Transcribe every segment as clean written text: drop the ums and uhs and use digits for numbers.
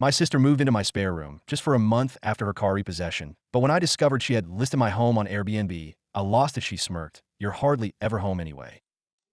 My sister moved into my spare room just for a month after her car repossession, but when I discovered she had listed my home on Airbnb, I lost it. She smirked. You're hardly ever home anyway.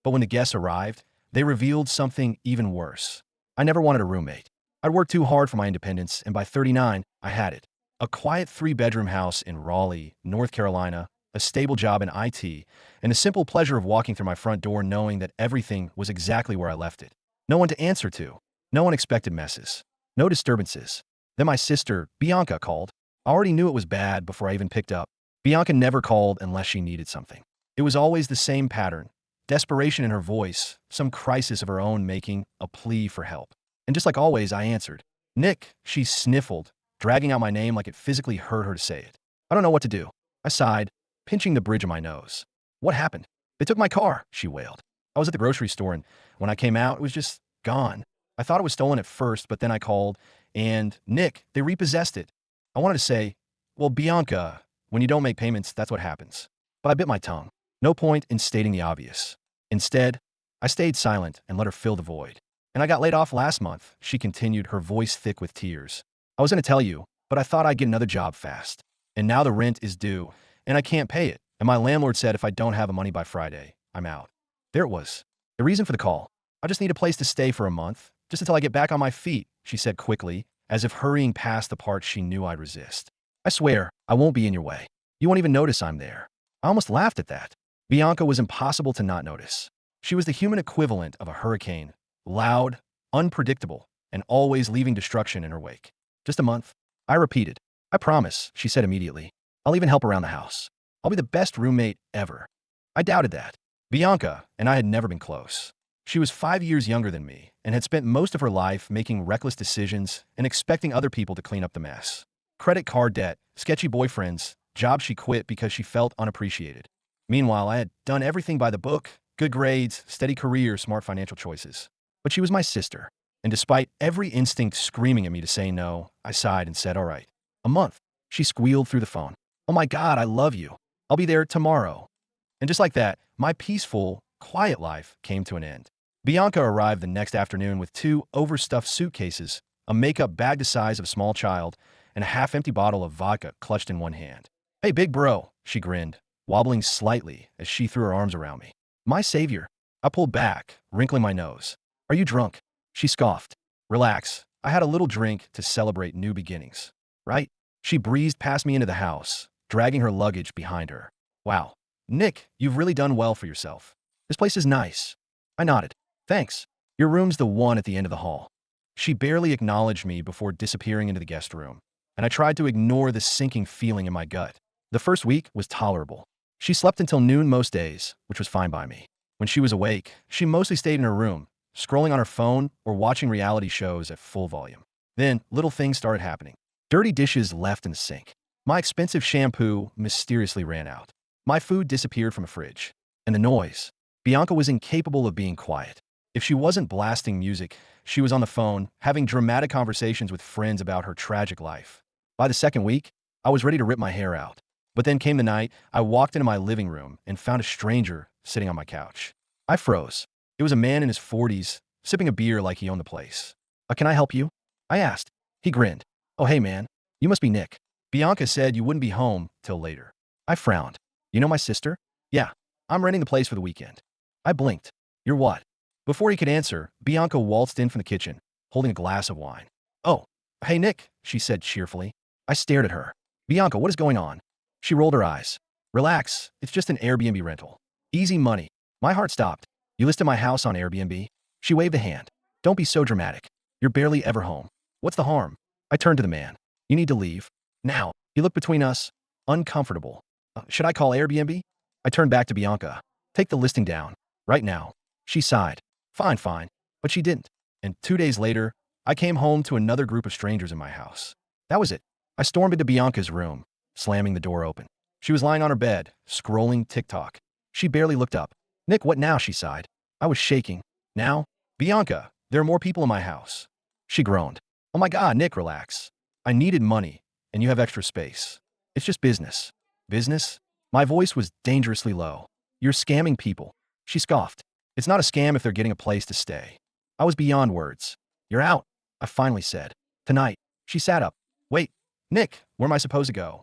But when the guests arrived, they revealed something even worse. I never wanted a roommate. I'd worked too hard for my independence, and by 39, I had it. A quiet three-bedroom house in Raleigh, North Carolina, a stable job in IT, and the simple pleasure of walking through my front door knowing that everything was exactly where I left it. No one to answer to. No unexpected messes. No disturbances. Then my sister, Bianca, called. I already knew it was bad before I even picked up. Bianca never called unless she needed something. It was always the same pattern. Desperation in her voice, some crisis of her own making, a plea for help. And just like always, I answered. Nick, she sniffled, dragging out my name like it physically hurt her to say it. I don't know what to do. I sighed, pinching the bridge of my nose. What happened? They took my car, she wailed. I was at the grocery store, and when I came out, it was just gone. I thought it was stolen at first, but then I called, and Nick, they repossessed it. I wanted to say, well, Bianca, when you don't make payments, that's what happens. But I bit my tongue. No point in stating the obvious. Instead, I stayed silent and let her fill the void. And I got laid off last month, she continued, her voice thick with tears. I was going to tell you, but I thought I'd get another job fast. And now the rent is due, and I can't pay it. And my landlord said if I don't have the money by Friday, I'm out. There it was. The reason for the call. I just need a place to stay for a month, just until I get back on my feet, she said quickly, as if hurrying past the part she knew I'd resist. I swear, I won't be in your way. You won't even notice I'm there. I almost laughed at that. Bianca was impossible to not notice. She was the human equivalent of a hurricane, loud, unpredictable, and always leaving destruction in her wake. Just a month? I repeated. I promise, she said immediately. I'll even help around the house. I'll be the best roommate ever. I doubted that. Bianca and I had never been close. She was 5 years younger than me and had spent most of her life making reckless decisions and expecting other people to clean up the mess. Credit card debt, sketchy boyfriends, jobs she quit because she felt unappreciated. Meanwhile, I had done everything by the book, good grades, steady career, smart financial choices. But she was my sister, and despite every instinct screaming at me to say no, I sighed and said, all right. A month. She squealed through the phone. Oh my God, I love you. I'll be there tomorrow. And just like that, my peaceful, quiet life came to an end. Bianca arrived the next afternoon with 2 overstuffed suitcases, a makeup bag the size of a small child, and a half-empty bottle of vodka clutched in one hand. Hey, big bro, she grinned, wobbling slightly as she threw her arms around me. My savior. I pulled back, wrinkling my nose. Are you drunk? She scoffed. Relax. I had a little drink to celebrate new beginnings. Right? She breezed past me into the house, dragging her luggage behind her. Wow. Nick, you've really done well for yourself. This place is nice. I nodded. Thanks. Your room's the one at the end of the hall. She barely acknowledged me before disappearing into the guest room, and I tried to ignore the sinking feeling in my gut. The first week was tolerable. She slept until noon most days, which was fine by me. When she was awake, she mostly stayed in her room, scrolling on her phone or watching reality shows at full volume. Then, little things started happening. Dirty dishes left in the sink. My expensive shampoo mysteriously ran out. My food disappeared from a fridge. And the noise. Bianca was incapable of being quiet. If she wasn't blasting music, she was on the phone, having dramatic conversations with friends about her tragic life. By the second week, I was ready to rip my hair out. But then came the night I walked into my living room and found a stranger sitting on my couch. I froze. It was a man in his 40s, sipping a beer like he owned the place. Can I help you? I asked. He grinned. Oh, hey, man. You must be Nick. Bianca said you wouldn't be home till later. I frowned. You know my sister? Yeah. I'm renting the place for the weekend. I blinked. You're what? Before he could answer, Bianca waltzed in from the kitchen, holding a glass of wine. Oh, hey, Nick, she said cheerfully. I stared at her. Bianca, what is going on? She rolled her eyes. Relax. It's just an Airbnb rental. Easy money. My heart stopped. You listed my house on Airbnb? She waved a hand. Don't be so dramatic. You're barely ever home. What's the harm? I turned to the man. You need to leave. Now. He looked between us, uncomfortable. Should I call Airbnb? I turned back to Bianca. Take the listing down. Right now. She sighed. Fine. But she didn't. And 2 days later, I came home to another group of strangers in my house. That was it. I stormed into Bianca's room, slamming the door open. She was lying on her bed, scrolling TikTok. She barely looked up. Nick, what now? She sighed. I was shaking. Now? Bianca, there are more people in my house. She groaned. Oh my God, Nick, relax. I needed money, and you have extra space. It's just business. Business? My voice was dangerously low. You're scamming people. She scoffed. It's not a scam if they're getting a place to stay. I was beyond words. You're out, I finally said. Tonight. She sat up. Wait, Nick, where am I supposed to go?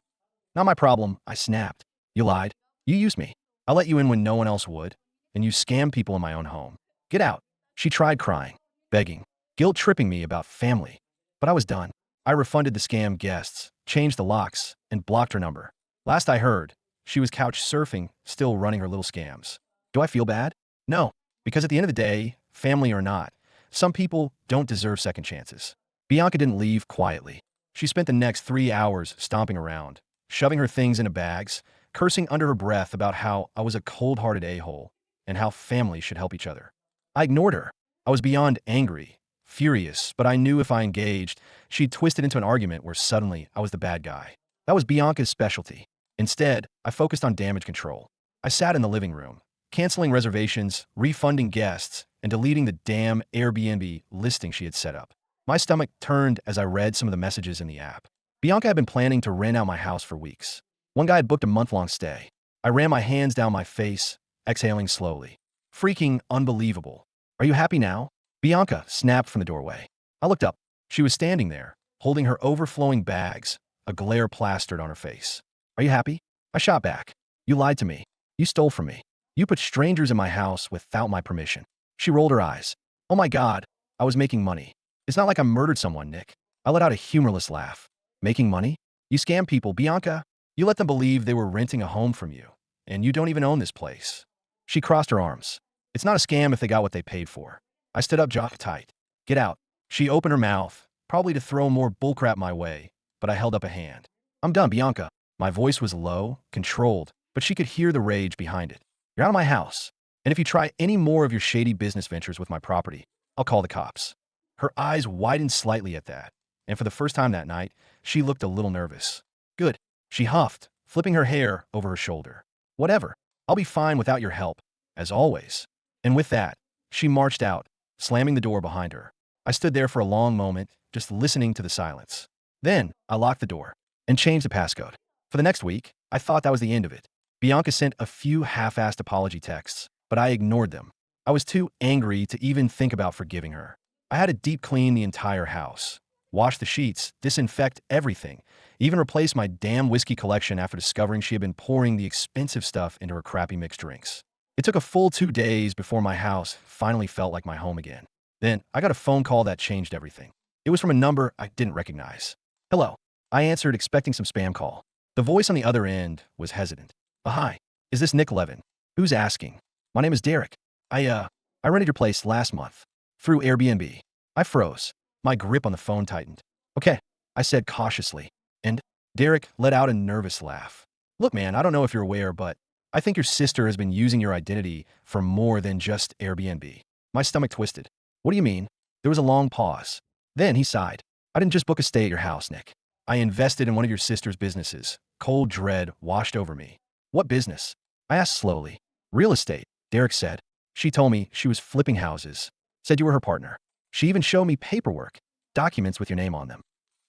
Not my problem, I snapped. You lied. You used me. I let you in when no one else would. And you scammed people in my own home. Get out. She tried crying, begging, guilt-tripping me about family. But I was done. I refunded the scam guests, changed the locks, and blocked her number. Last I heard, she was couch surfing, still running her little scams. Do I feel bad? No, because at the end of the day, family or not, some people don't deserve second chances. Bianca didn't leave quietly. She spent the next 3 hours stomping around, shoving her things into bags, cursing under her breath about how I was a cold-hearted a-hole and how families should help each other. I ignored her. I was beyond angry, furious, but I knew if I engaged, she'd twist it into an argument where suddenly I was the bad guy. That was Bianca's specialty. Instead, I focused on damage control. I sat in the living room, canceling reservations, refunding guests, and deleting the damn Airbnb listing she had set up. My stomach turned as I read some of the messages in the app. Bianca had been planning to rent out my house for weeks. One guy had booked a month-long stay. I ran my hands down my face, exhaling slowly. Freaking unbelievable. Are you happy now? Bianca snapped from the doorway. I looked up. She was standing there, holding her overflowing bags, a glare plastered on her face. Are you happy? I shot back. You lied to me. You stole from me. You put strangers in my house without my permission. She rolled her eyes. Oh my God, I was making money. It's not like I murdered someone, Nick. I let out a humorless laugh. Making money? You scam people, Bianca. You let them believe they were renting a home from you, and you don't even own this place. She crossed her arms. It's not a scam if they got what they paid for. I stood up jaw tight. Get out. She opened her mouth, probably to throw more bullcrap my way, but I held up a hand. I'm done, Bianca. My voice was low, controlled, but she could hear the rage behind it. You're out of my house. And if you try any more of your shady business ventures with my property, I'll call the cops. Her eyes widened slightly at that, and for the first time that night, she looked a little nervous. Good. She huffed, flipping her hair over her shoulder. Whatever. I'll be fine without your help, as always. And with that, she marched out, slamming the door behind her. I stood there for a long moment, just listening to the silence. Then, I locked the door and changed the passcode. For the next week, I thought that was the end of it. Bianca sent a few half-assed apology texts, but I ignored them. I was too angry to even think about forgiving her. I had to deep clean the entire house, wash the sheets, disinfect everything, even replace my damn whiskey collection after discovering she had been pouring the expensive stuff into her crappy mixed drinks. It took a full 2 days before my house finally felt like my home again. Then, I got a phone call that changed everything. It was from a number I didn't recognize. Hello. I answered, expecting some spam call. The voice on the other end was hesitant. Hi. Is this Nick Levin? Who's asking? My name is Derek. I rented your place last month. Through Airbnb. I froze. My grip on the phone tightened. Okay, I said cautiously. And Derek let out a nervous laugh. Look, man, I don't know if you're aware, but I think your sister has been using your identity for more than just Airbnb. My stomach twisted. What do you mean? There was a long pause. Then he sighed. I didn't just book a stay at your house, Nick. I invested in one of your sister's businesses. Cold dread washed over me. What business? I asked slowly. Real estate, Derek said. She told me she was flipping houses. Said you were her partner. She even showed me paperwork, documents with your name on them.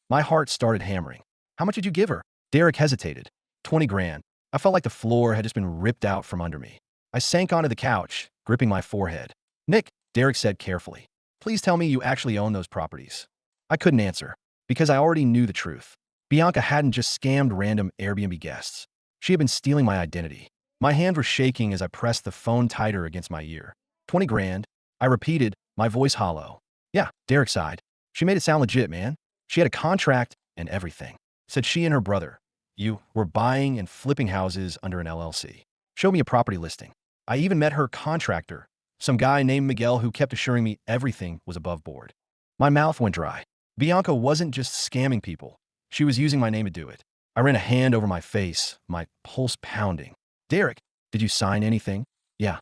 My heart started hammering. How much did you give her? Derek hesitated. 20 grand. I felt like the floor had just been ripped out from under me. I sank onto the couch, gripping my forehead. Nick, Derek said carefully. Please tell me you actually own those properties. I couldn't answer, because I already knew the truth. Bianca hadn't just scammed random Airbnb guests. She had been stealing my identity. My hands were shaking as I pressed the phone tighter against my ear. 20 grand. I repeated, my voice hollow. Yeah, Derek sighed. She made it sound legit, man. She had a contract and everything. Said she and her brother, you, were buying and flipping houses under an LLC. Showed me a property listing. I even met her contractor, some guy named Miguel who kept assuring me everything was above board. My mouth went dry. Bianca wasn't just scamming people. She was using my name to do it. I ran a hand over my face, my pulse pounding. Derek, did you sign anything? Yeah.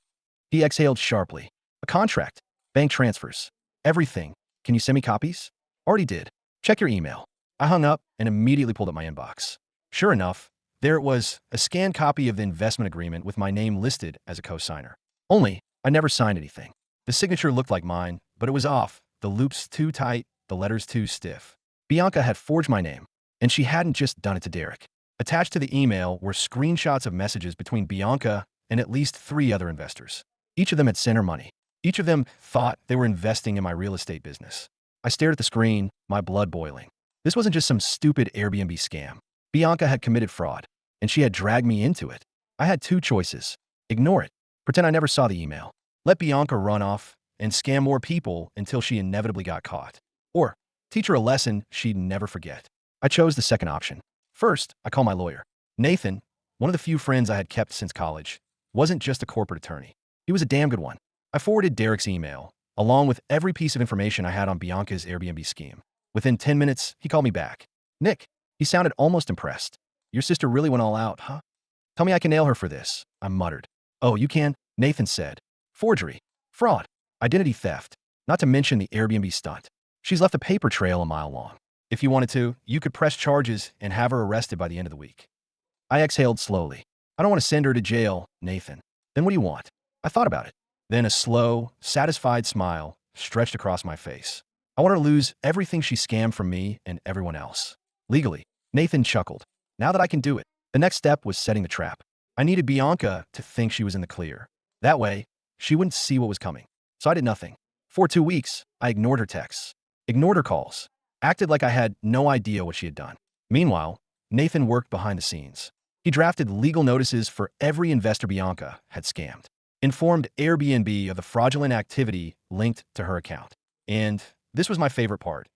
He exhaled sharply. A contract. Bank transfers. Everything. Can you send me copies? Already did. Check your email. I hung up and immediately pulled up my inbox. Sure enough, there it was, a scanned copy of the investment agreement with my name listed as a co-signer. Only, I never signed anything. The signature looked like mine, but it was off. The loops too tight, the letters too stiff. Bianca had forged my name, and she hadn't just done it to Derek. Attached to the email were screenshots of messages between Bianca and at least 3 other investors. Each of them had sent her money. Each of them thought they were investing in my real estate business. I stared at the screen, my blood boiling. This wasn't just some stupid Airbnb scam. Bianca had committed fraud, and she had dragged me into it. I had two choices. Ignore it. Pretend I never saw the email. Let Bianca run off and scam more people until she inevitably got caught. Or teach her a lesson she'd never forget. I chose the second option. First, I called my lawyer. Nathan, one of the few friends I had kept since college, wasn't just a corporate attorney. He was a damn good one. I forwarded Derek's email, along with every piece of information I had on Bianca's Airbnb scheme. Within 10 minutes, he called me back. Nick, he sounded almost impressed. Your sister really went all out, huh? Tell me I can nail her for this, I muttered. Oh, you can? Nathan said. Forgery, fraud, identity theft, not to mention the Airbnb stunt. She's left a paper trail a mile long. If you wanted to, you could press charges and have her arrested by the end of the week. I exhaled slowly. I don't want to send her to jail, Nathan. Then what do you want? I thought about it. Then a slow, satisfied smile stretched across my face. I want her to lose everything she scammed from me and everyone else. Legally, Nathan chuckled. Now that I can do it. The next step was setting the trap. I needed Bianca to think she was in the clear. That way, she wouldn't see what was coming. So I did nothing. For 2 weeks, I ignored her texts, ignored her calls, acted like I had no idea what she had done. Meanwhile, Nathan worked behind the scenes. He drafted legal notices for every investor Bianca had scammed, informed Airbnb of the fraudulent activity linked to her account. And this was my favorite part.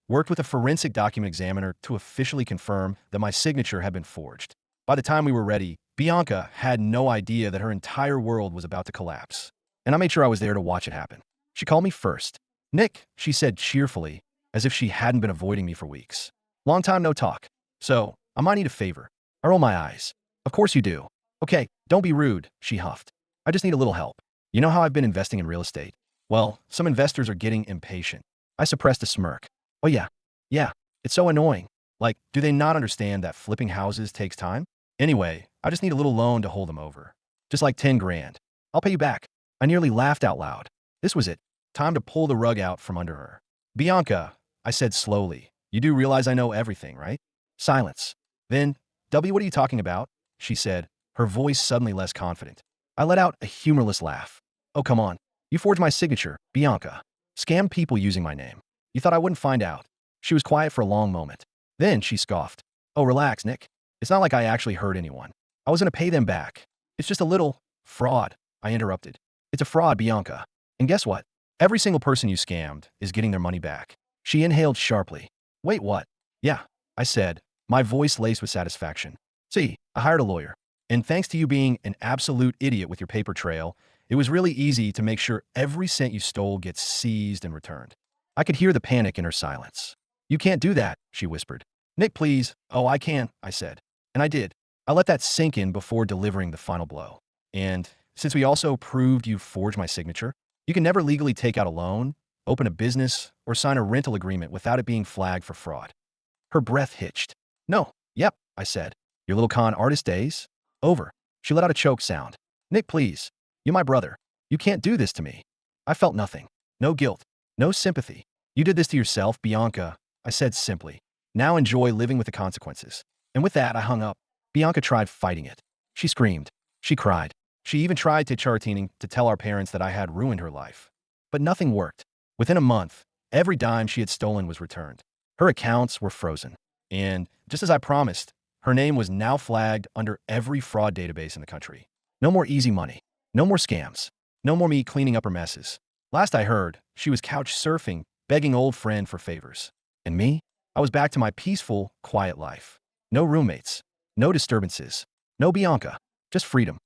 Worked with a forensic document examiner to officially confirm that my signature had been forged. By the time we were ready, Bianca had no idea that her entire world was about to collapse. And I made sure I was there to watch it happen. She called me first. Nick, she said cheerfully, as if she hadn't been avoiding me for weeks. Long time no talk. So, I might need a favor. I roll my eyes. Of course you do. Okay, don't be rude, she huffed. I just need a little help. You know how I've been investing in real estate? Well, some investors are getting impatient. I suppressed a smirk. Oh yeah, it's so annoying. Like, do they not understand that flipping houses takes time? Anyway, I just need a little loan to hold them over. Just like 10 grand. I'll pay you back. I nearly laughed out loud. This was it. Time to pull the rug out from under her. Bianca, I said slowly, you do realize I know everything, right? Silence. Then, W, what are you talking about? She said, her voice suddenly less confident. I let out a humorless laugh. Oh, come on. You forged my signature, Bianca. Scammed people using my name. You thought I wouldn't find out. She was quiet for a long moment. Then she scoffed. Oh, relax, Nick. It's not like I actually hurt anyone. I was going to pay them back. It's just a little fraud, I interrupted. It's a fraud, Bianca. And guess what? Every single person you scammed is getting their money back. She inhaled sharply. Wait, what? Yeah, I said, my voice laced with satisfaction. See, I hired a lawyer. And thanks to you being an absolute idiot with your paper trail, it was really easy to make sure every cent you stole gets seized and returned. I could hear the panic in her silence. You can't do that, she whispered. Nick, please. Oh, I can, I said. And I did. I let that sink in before delivering the final blow. And since we also proved you forged my signature, you can never legally take out a loan, open a business, or sign a rental agreement without it being flagged for fraud. Her breath hitched. No, yep, I said. Your little con artist days? Over. She let out a choke sound. Nick, please. You're my brother. You can't do this to me. I felt nothing. No guilt. No sympathy. You did this to yourself, Bianca, I said simply. Now enjoy living with the consequences. And with that, I hung up. Bianca tried fighting it. She screamed. She cried. She even tried to chartini to tell our parents that I had ruined her life. But nothing worked. Within a month, every dime she had stolen was returned. Her accounts were frozen. And just as I promised, her name was now flagged under every fraud database in the country. No more easy money. No more scams. No more me cleaning up her messes. Last I heard, she was couch surfing, begging old friend for favors. And me? I was back to my peaceful, quiet life. No roommates. No disturbances. No Bianca. Just freedom.